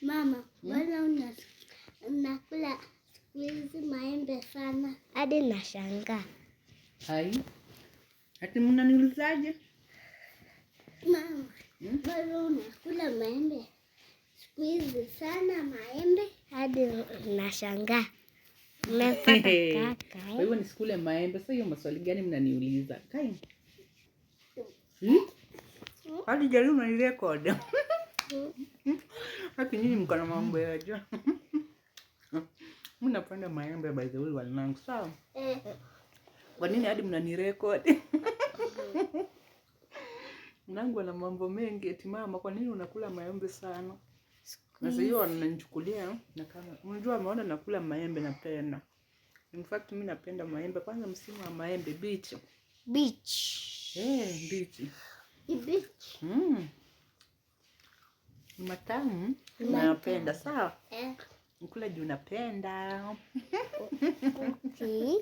Mama, mbona unakula siku hizi maembe sana? Hadi nashangaa. Hai. Ati mnaniulizaje? Mama, mbona unakula maembe siku hizi sana maembe? Hadi nashangaa. Umepata kaka. Kwa hivyo nisikule maembe. Sasa hiyo maswali gani mnaniuliza? Kai. Hadi jaribu mnirecord. Haki nyinyi mko na mambo ya ajabu. Mimi napenda maembe by the way wanangu. Sawa? Kwa nini hadi mnanirecord? Mwanangu ana mambo mengi eti mama, kwa nini unakula maembe sana? Na sasa hiyo wananichukulia na kama unajua ameona nakula maembe napenda. In fact mimi napenda maembe, kwanza msimu wa maembe beach. Beach. Beach. Beach. Matamu napenda. Sawa? Nikula juu napenda. Okay.